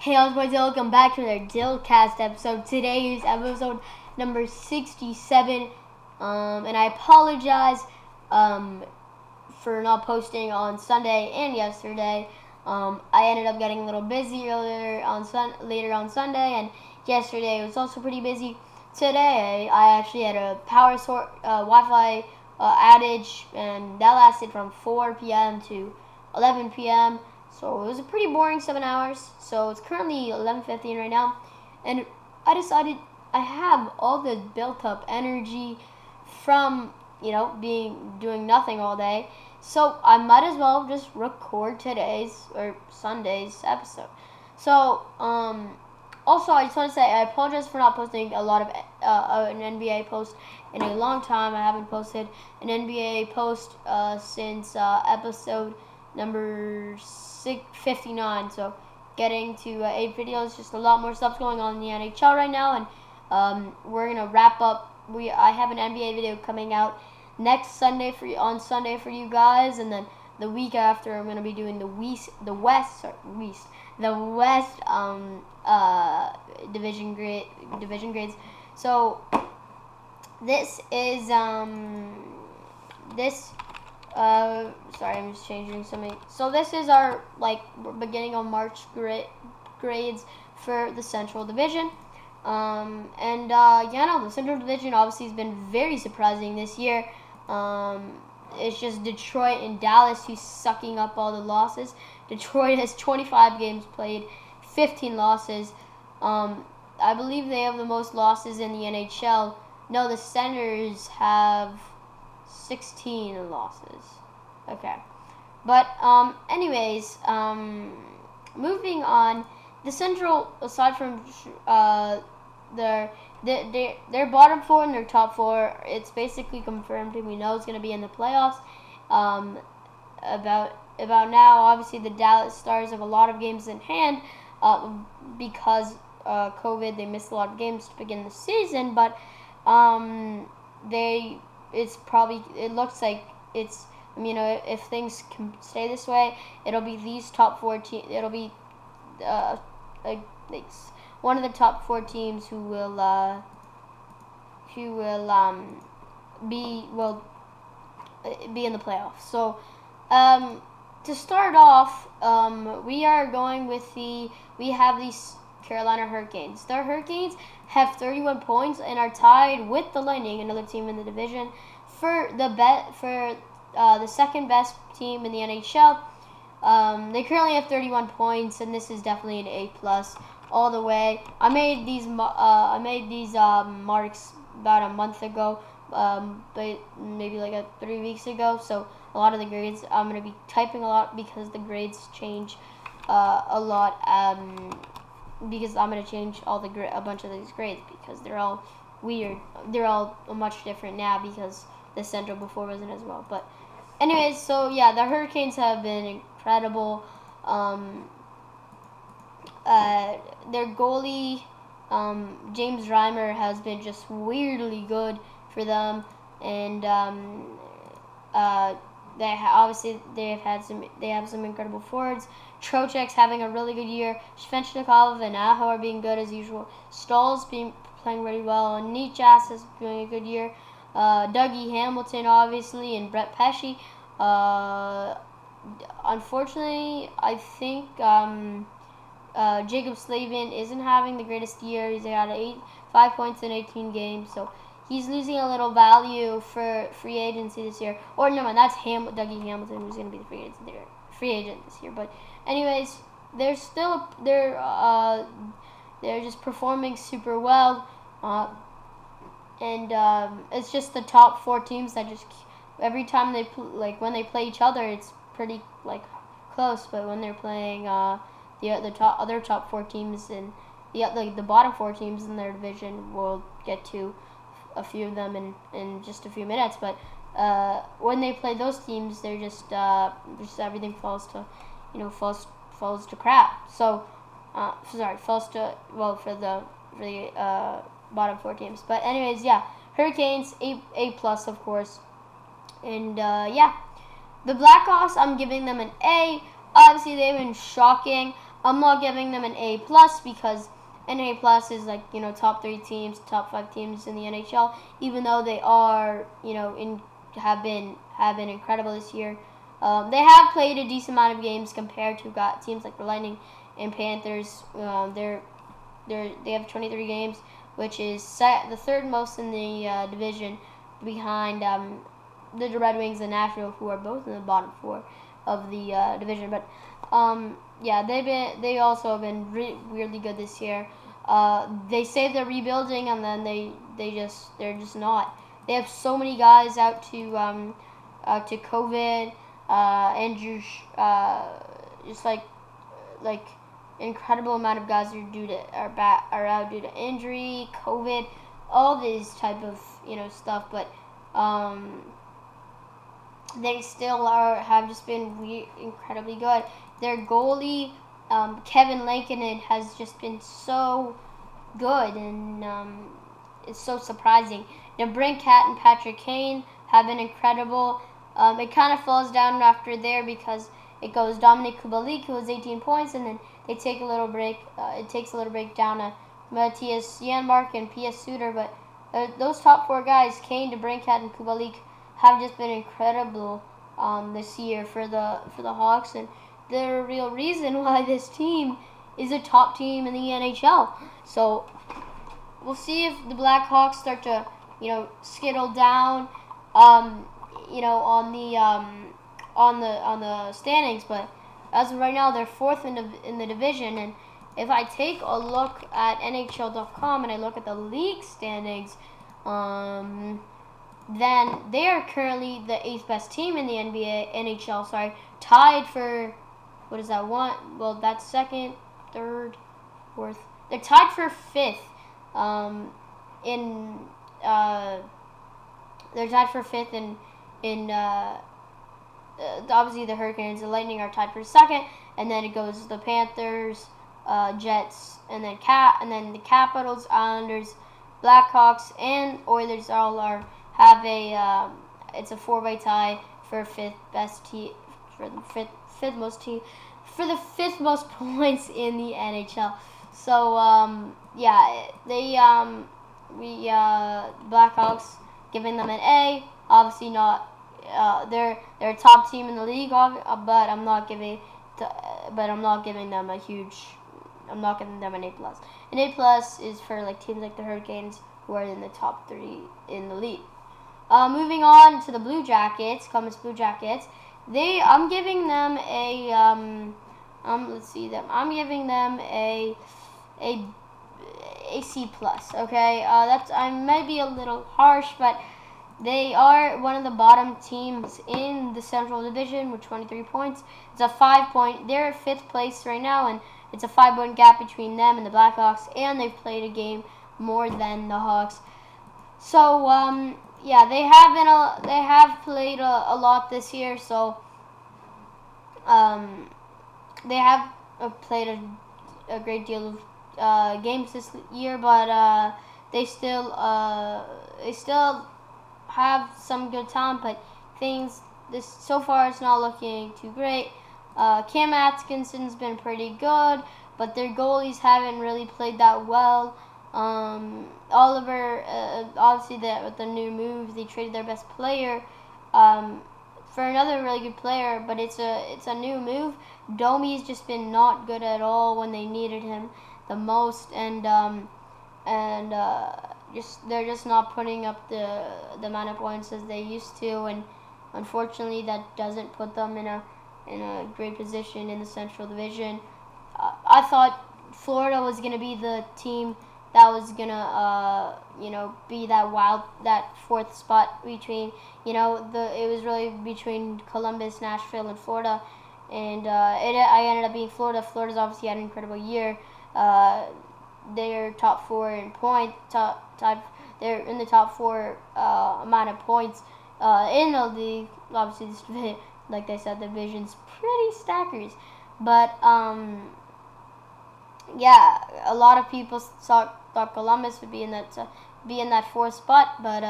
Hey, how's boys? Welcome back to their Dylcast episode. Today is episode number 67. And I apologize for not posting on Sunday and yesterday. I ended up getting a little busy later on Sunday, and yesterday was also pretty busy. Today I actually had a Wi-Fi outage, and that lasted from 4 p.m. to 11 p.m. So it was a pretty boring 7 hours. So it's currently 11:15 right now, and I decided I have all the built-up energy from doing nothing all day. So I might as well just record today's or Sunday's episode. So also I just want to say I apologize for not posting a lot of an NBA post in a long time. I haven't posted an NBA post since episode number 59. So getting to 8 videos, just a lot more stuff going on in the NHL right now, and we're gonna wrap up. I have an NBA video coming out next Sunday on Sunday for you guys, and then the week after I'm gonna be doing the West division grades. So this is sorry, I'm just changing something. So this is our beginning of March grades for the Central Division. The Central Division obviously has been very surprising this year. It's just Detroit and Dallas who's sucking up all the losses. Detroit has 25 games played, 15 losses. I believe they have the most losses in the NHL. No, the Senators have 16 losses. Okay. But anyways, moving on, the Central, aside from their bottom four and their top four, it's basically confirmed, and we know it's going to be in the playoffs. About now, obviously the Dallas Stars have a lot of games in hand because COVID. They missed a lot of games to begin the season, but it looks like it's, if things can stay this way, it'll be these top four teams. It'll be one of the top four teams who will be in the playoffs. So to start off, we have these Carolina Hurricanes. The Hurricanes have 31 points and are tied with the Lightning, another team in the division, for the second best team in the NHL. They currently have 31 points, and this is definitely an A+ all the way. I made these marks about a month ago, but maybe 3 weeks ago. So a lot of the grades I'm gonna be typing a lot because the grades change a lot. Because I'm gonna change a bunch of these grades because they're all weird. They're all much different now because the Central before wasn't as well. But anyways, so yeah, the Hurricanes have been incredible. Their goalie, James Reimer, has been just weirdly good for them, and they have some incredible forwards. Trocheck's having a really good year. Svechnikov and Aho are being good as usual. Stahl's playing really well, and Nichas is doing a good year. Dougie Hamilton, obviously, and Brett Pesce. Unfortunately, I think Jacob Slavin isn't having the greatest year. He's got 5 points in 18 games, so he's losing a little value for free agency this year. Or no, man, that's Dougie Hamilton, who's going to be the free agent this year. But anyways, they're just performing super well, and it's just the top four teams that just every time they when they play each other, it's pretty close. But when they're playing the top four teams and the bottom four teams in their division, we'll get to a few of them in just a few minutes. But when they play those teams, they're just everything falls to crap. So for the bottom four teams. But anyways, yeah, Hurricanes A+ of course, and the Blackhawks, I'm giving them an A. Obviously, they've been shocking. I'm not giving them an A plus because an A plus is like, you know, top 3 teams, top 5 teams in the NHL. Even though they are, you know, have been incredible this year. They have played a decent amount of games compared to teams like the Lightning and Panthers. They have 23 games, which is the third most in the division, behind the Red Wings and Nashville, who are both in the bottom 4 of the division. But yeah, they also have been really good this year. They say they're rebuilding, and then they're just not. They have so many guys out to COVID. Andrew, just like incredible amount of guys are out due to injury, COVID, all these type of, you know, stuff. But they still have just been incredibly good. Their goalie, Kevin Lankinen, has just been so good, and it's so surprising. DeBrincat and Patrick Kane have been incredible. It kind of falls down after there because it goes Dominic Kubalik, who has 18 points, and then they take a little break. It takes a little break down to Matthias Janmark and P.S. Suter, but those top 4 guys, Kane, DeBrincat, and Kubalik, have just been incredible this year for the Hawks, and they're a real reason why this team is a top team in the NHL. So we'll see if the Blackhawks start to, you know, skittle down, you know, on the standings. But as of right now, they're 4th in the division. And if I take a look at NHL.com and I look at the league standings, then they are currently the 8th best team in the NHL. Sorry, tied for, what is that, one? Well, that's 2nd, 3rd, 4th. They're tied for 5th. They're tied for 5th in obviously the Hurricanes. The Lightning are tied for 2nd, and then it goes the Panthers, Jets, and then the Capitals, Islanders, Blackhawks, and Oilers all have a it's a 4-way tie for 5th best team, for the fifth most team, for the 5th most points in the NHL. So yeah, Blackhawks, giving them an A. Obviously not. They're a top team in the league, but I'm not giving them a huge. I'm not giving them an A plus. An A plus is for like teams like the Hurricanes, who are in the top 3 in the league. Moving on to the Blue Jackets, Columbus Blue Jackets. I'm giving them a let's see them. I'm giving them a C plus. Okay, I might be a little harsh, but they are one of the bottom teams in the Central Division with 23 points. It's a 5-point. They're at 5th place right now, and it's a 5-point gap between them and the Blackhawks, and they've played a game more than the Hawks. So yeah, they have played a lot this year. So they have played a great deal of games this year, but they still have some good talent, but so far it's not looking too great. Cam Atkinson's been pretty good, but their goalies haven't really played that well. Oliver, obviously with the new move, they traded their best player for another really good player, but it's a new move. Domi's just been not good at all when they needed him the most, and they're just not putting up the amount of points as they used to, and unfortunately that doesn't put them in a great position in the Central Division. I thought Florida was gonna be the team that was gonna be that 4th spot between, it was really between Columbus, Nashville, and Florida, and I ended up being Florida. Florida's obviously had an incredible year. They're top 4 in point. They're in the top 4 amount of points in the league. Obviously, like I said, the division's pretty stackers. But yeah, a lot of people thought Columbus would be in that 4th spot, but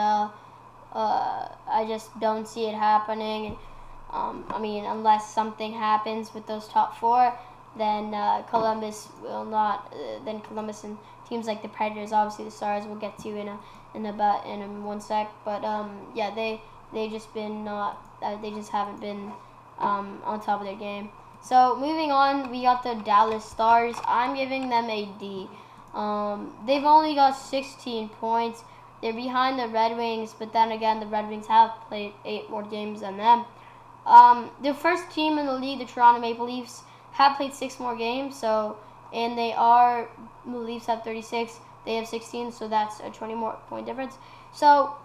I just don't see it happening. And unless something happens with those top 4. then Columbus will not. Then Columbus and teams like the Predators, obviously the Stars, we'll get to in 1 sec. But yeah, they just been not. They just haven't been on top of their game. So moving on, we got the Dallas Stars. I'm giving them a D. They've only got 16 points. They're behind the Red Wings, but then again, the Red Wings have played 8 more games than them. The first team in the league, the Toronto Maple Leafs, have played 6 more games. So, and the Leafs have 36. They have 16, so that's a 20 more point difference. So,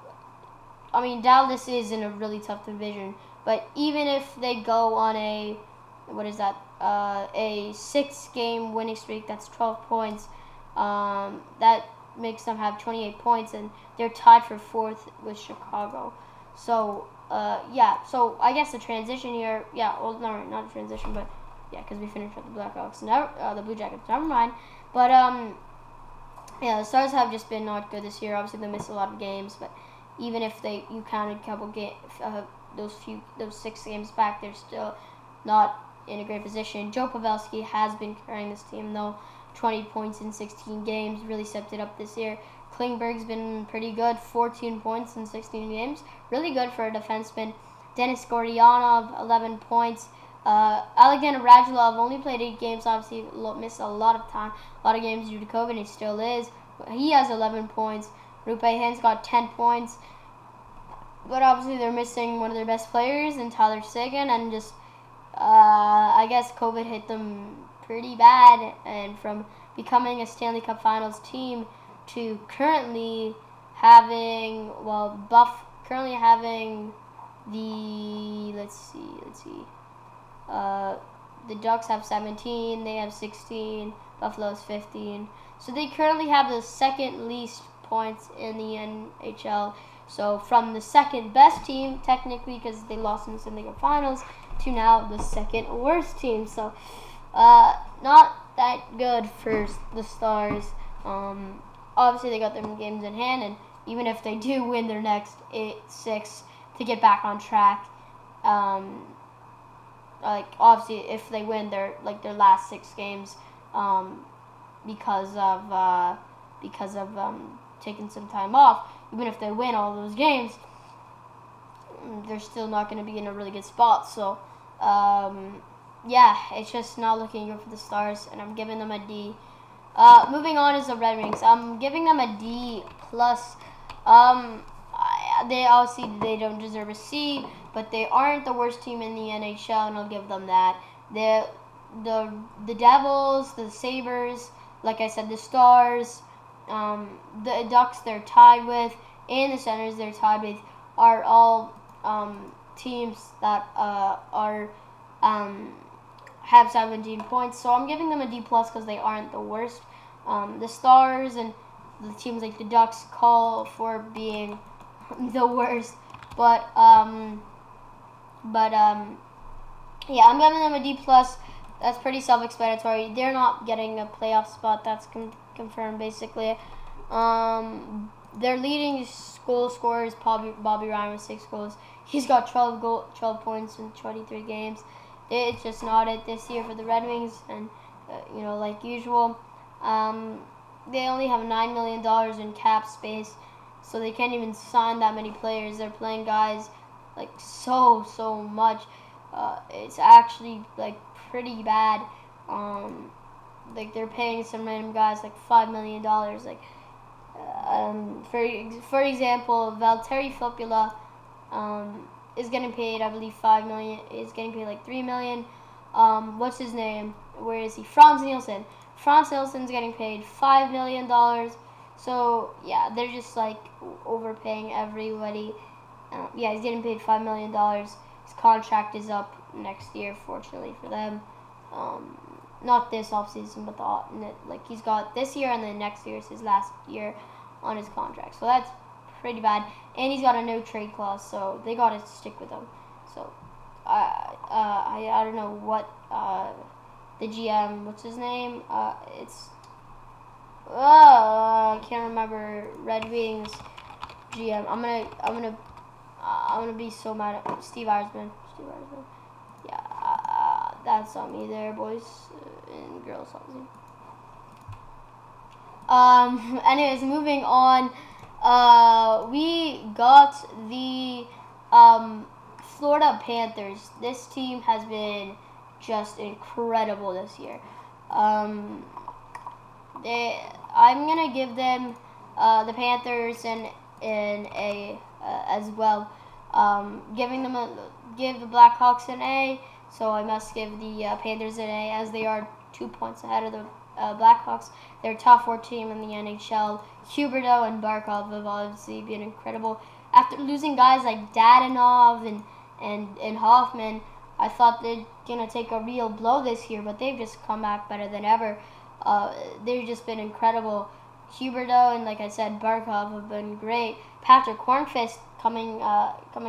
I mean, Dallas is in a really tough division. But even if they go on a 6-game winning streak, that's 12 points. That makes them have 28 points, and they're tied for 4th with Chicago. So, yeah. So I guess the transition here, yeah. Well, no, not a transition, but yeah, because we finished with the Blackhawks, the Blue Jackets. Never mind. But yeah, the Stars have just been not good this year. Obviously, they missed a lot of games, but even if you counted a couple those 6 games back, they're still not in a great position. Joe Pavelski has been carrying this team though. 20 points in 16 games, really stepped it up this year. Klingberg's been pretty good, 14 points in 16 games, really good for a defenseman. Denis Gurianov, 11 points. Alexander Radulov only played 8 games, obviously missed a lot of games due to COVID, and he still is. He has 11 points. Rupe Hintz got 10 points. But obviously they're missing one of their best players in Tyler Seguin, and just I guess COVID hit them pretty bad, and from becoming a Stanley Cup Finals team to currently having the Ducks have 17, they have 16, Buffalo's 15. So they currently have the second least points in the NHL. So from the second best team, technically, because they lost in the Stanley Cup Finals, to now the second worst team. So not that good for the Stars. Obviously, they got their games in hand, and even if they do win their next 6 to get back on track, obviously if they win their last 6 games, because of taking some time off, even if they win all those games, they're still not going to be in a really good spot. So yeah, it's just not looking good for the Stars, and I'm giving them a D. Moving on is the Red Wings. I'm giving them a D plus. They don't deserve a C, but they aren't the worst team in the NHL, and I'll give them that. The Devils, the Sabres, like I said, the Stars, the Ducks they're tied with, and the Senators they're tied with are all teams that have 17 points. So I'm giving them a D plus because they aren't the worst. The Stars and the teams like the Ducks call for being the worst, but yeah, I'm giving them a D plus. That's pretty self-explanatory. They're not getting a playoff spot. That's confirmed basically. Their leading goal scorer is Bobby Ryan with 6 goals. He's got 12 points in 23 games. It's just not it this year for the Red Wings, and like usual, they only have $9 million in cap space, so they can't even sign that many players. They're playing guys like so much. It's actually like pretty bad. Like they're paying some random guys like $5 million. Like for example, Valtteri Filppula is getting paid, I believe, $5 million. Is getting paid like $3 million. What's his name? Where is he? Franz Nielsen. Franz Nielsen's getting paid $5 million. So yeah, they're just like overpaying everybody. Yeah, he's getting paid $5 million. His contract is up next year, fortunately for them. Not this offseason, but he's got this year, and then next year is his last year on his contract. So that's pretty bad. And he's got a no trade clause, so they got to stick with him. So I don't know what the GM, what's his name? I can't remember. Red Wings GM. I'm gonna be so mad at Steve Eisman. Yeah, that's on me there, boys. in girls obviously. Anyways, moving on. We got the Florida Panthers. This team has been just incredible this year. I'm gonna give them the Panthers and a as well. Give the Blackhawks an A. So I must give the Panthers an A, as they are 2 points ahead of the Blackhawks. They're top 4 team in the NHL. Huberdeau and Barkov have obviously been incredible. After losing guys like Dadonov and Hoffman, I thought they're gonna take a real blow this year, but they've just come back better than ever. They've just been incredible. Huberdeau and, like I said, Barkov have been great. Patrick Hornqvist coming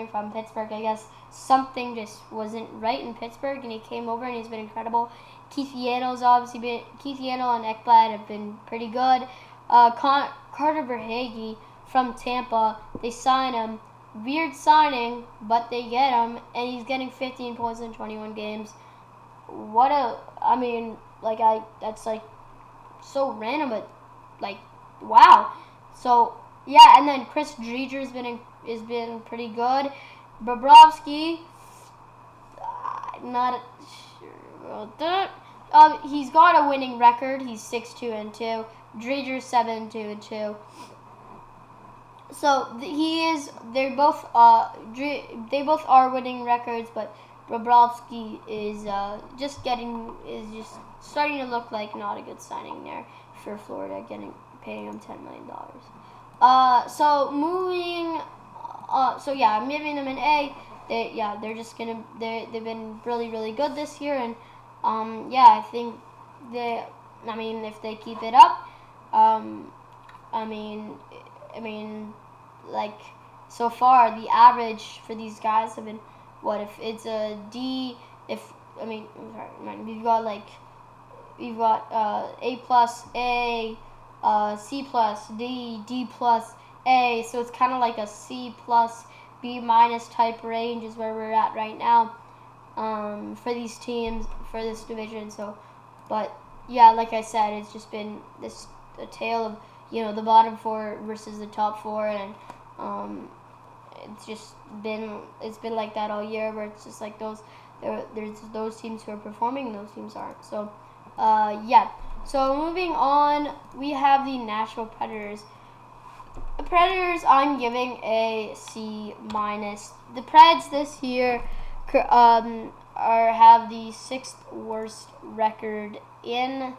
from Pittsburgh, I guess something just wasn't right in Pittsburgh, and he came over and he's been incredible. Keith Yano's obviously been Keith Yano and Ekblad have been pretty good. Carter Verhaeghe from Tampa, they sign him. Weird signing, but they get him, and he's getting 15 points in 21 games. That's like so random, but like, wow. So yeah, and then Chris Driedger has been pretty good. Bobrovsky, not sure about that. He's got a winning record. He's 6-2-2. Driedger 7-2-2. So they both are winning records, but Bobrovsky is just starting to look like not a good signing there for Florida, paying him $10 million. So yeah, I'm giving them an A. They've been really, really good this year, and I think if they keep it up, like, so far the average for these guys have been, what if it's a D? We've got A plus, A, C plus, D, D plus, A. So it's kind of like a C plus, B minus type range is where we're at right now for these teams, for this division. So, but yeah, like I said, it's just been a tale of the bottom 4 versus the top 4, and it's been like that all year, where it's just like there's those teams who are performing and those teams aren't. So yeah. So moving on, we have the Nashville Predators. The Predators, I'm giving a C minus. The Preds this year have the 6th worst record in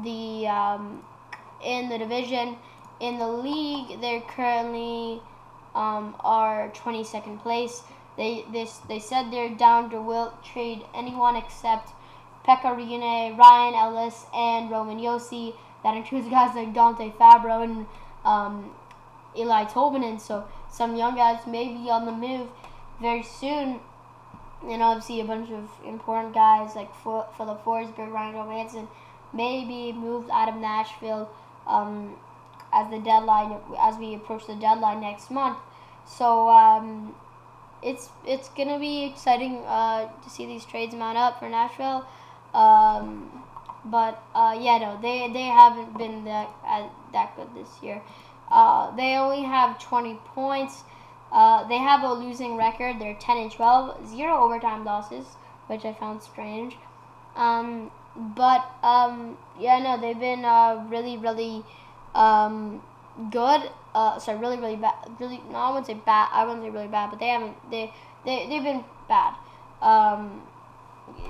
the division. In the league, they're currently are 22nd place. They said they're down to Wilt, trade anyone except Pekka Rinne, Ryan Ellis, and Roman Josi. That includes guys like Dante Fabro and Eli Tolvanen. So some young guys may be on the move very soon. And obviously a bunch of important guys like Philip Forsberg, Ryan Johansson may be moved out of Nashville as we approach the deadline next month. So it's gonna be exciting to see these trades mount up for Nashville. They haven't been that good this year. They only have 20 points. They have a losing record. They're 10-12, 0 overtime losses, which I found strange. They've been really, really good. Really, really bad. Really, no, I wouldn't say bad. I wouldn't say really bad, but they've been bad.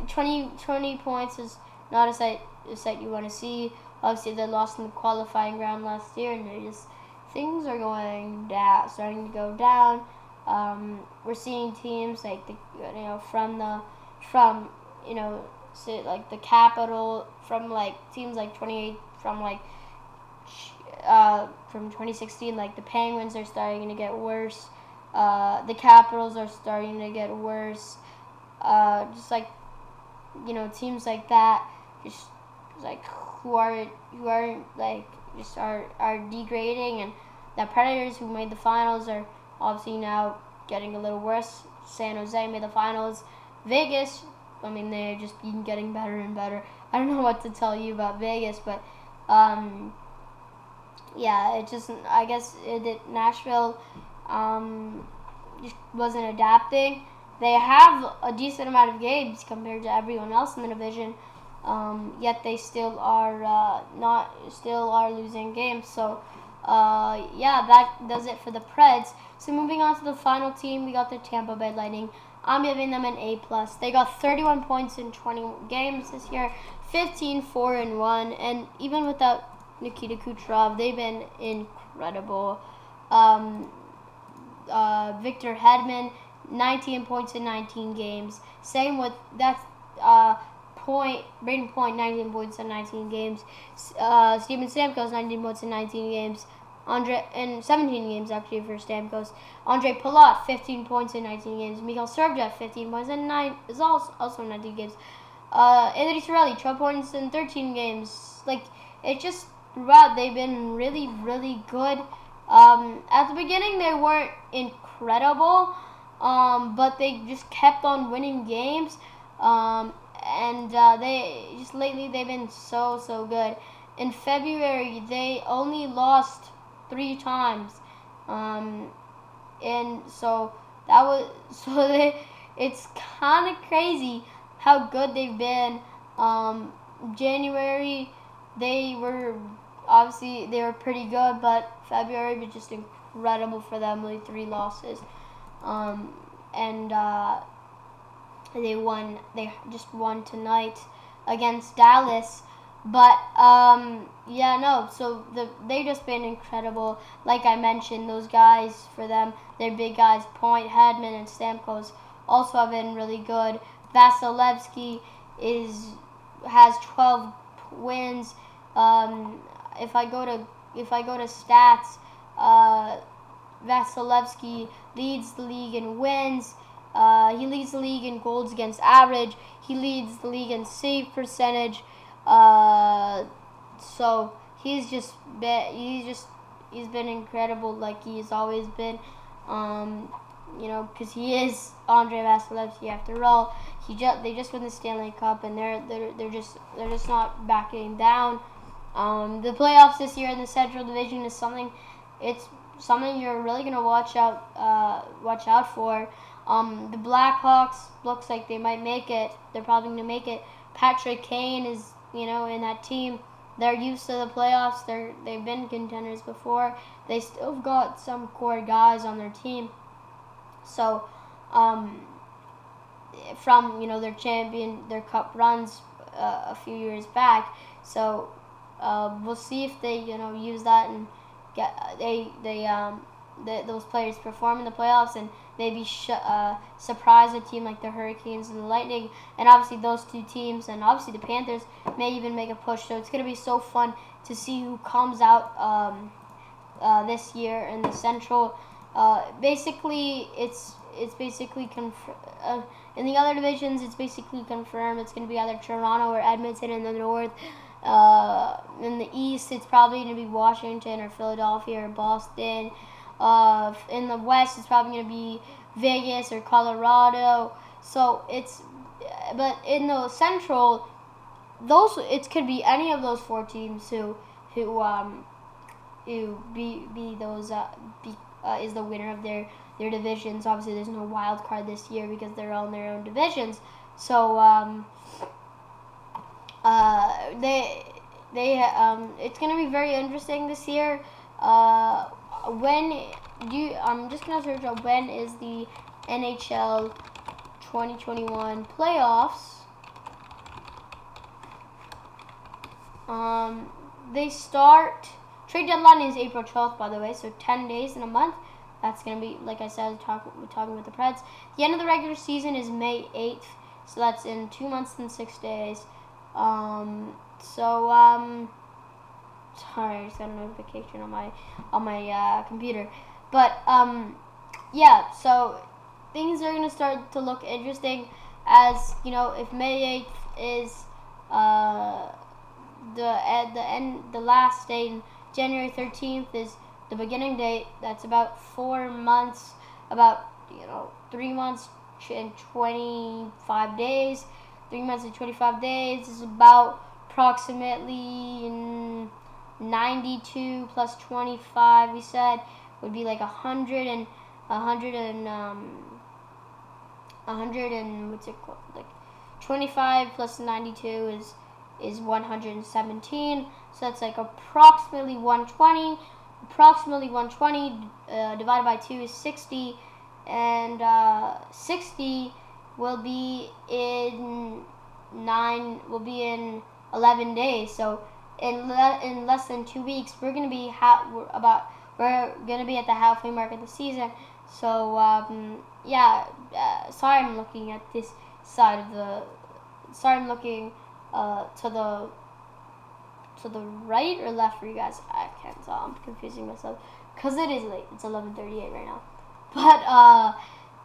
20 points is not a sight you want to see. Obviously, they lost in the qualifying round last year, and things are starting to go down. We're seeing teams like like the Capital, from like teams like 28 from 2016, like the Penguins are starting to get worse. The Capitals are starting to get worse. Just like teams like that, just like who are degrading, and the Predators, who made the finals, are obviously now getting a little worse. San Jose made the finals. Vegas, they're just been getting better and better. I don't know what to tell you about Vegas, but yeah, it just, I guess Nashville just wasn't adapting. They have a decent amount of games compared to everyone else in the division, yet they still are losing games. So yeah, that does it for the Preds. So moving on to the final team, we got the Tampa Bay Lightning. I'm giving them an A+. They got 31 points in 20 games this year, 15-4-1, and even without Nikita Kucherov, they've been incredible. Victor Hedman, 19 points in 19 games. Same with Braden Point, 19 points in 19 games. Steven Stamkos, 19 points in 19 games. 17 games actually for Stamkos. Andre Palat, 15 points in 19 games. Mikhail Sergachev, 15 points in also 19 games. Anthony Cirelli, 12 points in 13 games. Like, it just throughout they've been really, really good. At the beginning they weren't incredible, but they just kept on winning games. And they just lately they've been so good. In February they only lost 3 times, and so it's kind of crazy how good they've been. January they were pretty good, but February was just incredible for them, only 3 losses, and they just won tonight against Dallas. But yeah, no, so they just been incredible. Like I mentioned, those guys for them, they're big guys. Point, Hedman, and Stamkos also have been really good. Vasilevsky has 12 wins. If I go to stats, Vasilevsky leads the league in wins. He leads the league in goals against average. He leads the league in save percentage. So he's been incredible, like he's always been. Because he is Andre Vasilevsky after all. They just won the Stanley Cup, and they're just not backing down. The playoffs this year in the Central Division is something you're really gonna watch out for. The Blackhawks looks like they might make it. They're probably gonna make it. Patrick Kane is in that team. They're used to the playoffs. They've been contenders before. They still got some core guys on their team. So, from their cup runs a few years back. So we'll see if they use that and get those players perform in the playoffs and maybe surprise a team like the Hurricanes and the Lightning, and obviously those 2 teams, and obviously the Panthers may even make a push. So it's going to be so fun to see who comes out this year in the Central. Basically, it's basically in the other divisions, it's basically confirmed. It's going to be either Toronto or Edmonton in the North. In the East, it's probably going to be Washington or Philadelphia or Boston. In the West, it's probably going to be Vegas or Colorado. So but in the Central, it could be any of those 4 teams who is the winner of their divisions. Obviously, there's no wild card this year because they're all in their own divisions. So it's going to be very interesting this year. I'm just going to search up when is the NHL 2021 playoffs. They start, trade deadline is April 12th, by the way, so 10 days in a month. That's going to be, like I said, talking with the Preds. The end of the regular season is May 8th, so that's in 2 months and 6 days. Sorry, I just got a notification on my computer. But yeah, so things are gonna start to look interesting, as if May 8th is the last date, and January 13th is the beginning date. That's about 4 months, about 3 months and 25 days. 3 months and 25 days is about approximately 92 plus 25. We said would be like 100 and 100 and what's it called? Like 25 plus 92 is 117. So that's like approximately 120. Approximately 120 divided by 2 is 60, and 60 will be in 11 days. So in less than 2 weeks, we're gonna be at the halfway mark of the season. So yeah, sorry I'm looking at this side of the. Sorry I'm looking to the right or left for you guys. I can't tell. I'm confusing myself because it is late. It's 11:38 right now. But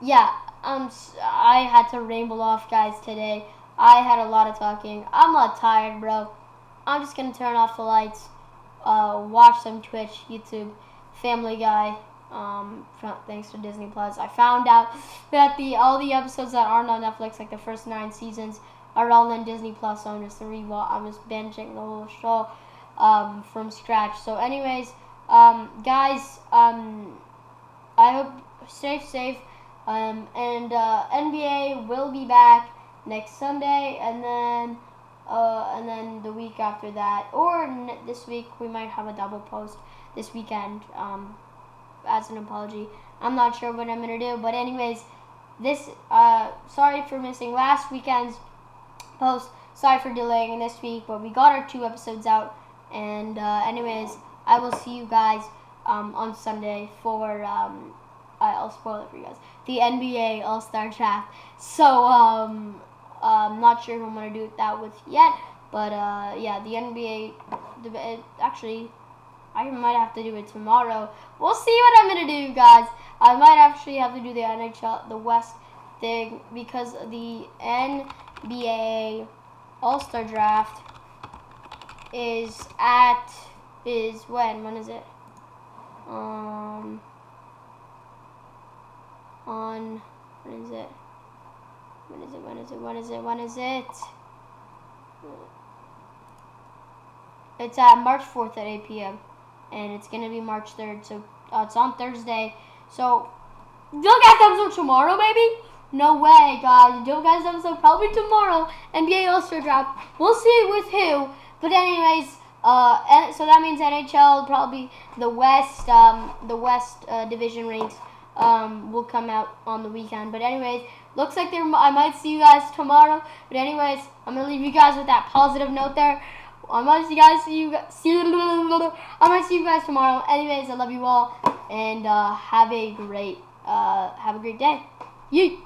yeah, I had to ramble off, guys, today. I had a lot of talking. I'm not tired, bro. I'm just gonna turn off the lights, watch some Twitch, YouTube, Family Guy. Thanks to Disney Plus, I found out that all the episodes that aren't on Netflix, like the first 9 seasons, are all on Disney Plus. So I'm just binging the whole show from scratch. So, anyways, guys, I hope stay safe. And NBA will be back next Sunday, and then the week after that, or this week we might have a double post this weekend. As an apology, I'm not sure what I'm gonna do, but anyways, sorry for missing last weekend's post. Sorry for delaying this week, but we got our 2 episodes out. And anyways, I will see you guys on Sunday for I'll spoil it for you guys, the NBA All-Star Draft. So I'm not sure who I'm gonna do that with yet, but yeah, the NBA. Actually, I might have to do it tomorrow. We'll see what I'm gonna do, guys. I might actually have to do the NHL, the West thing, because the NBA All-Star Draft is when is it? On when is it? It's at March 4th at 8 p.m. and it's gonna be March 3rd. So it's on Thursday. So Dylcast episode tomorrow, maybe? No way, guys. Dylcast episode probably tomorrow. NBA All-Star Draft. We'll see with who. But anyways, so that means NHL probably the West division ranks will come out on the weekend. But anyways, looks like I might see you guys tomorrow. But anyways, I'm gonna leave you guys with that positive note there. I might see you guys tomorrow. Anyways, I love you all, and have a great day. Yeet.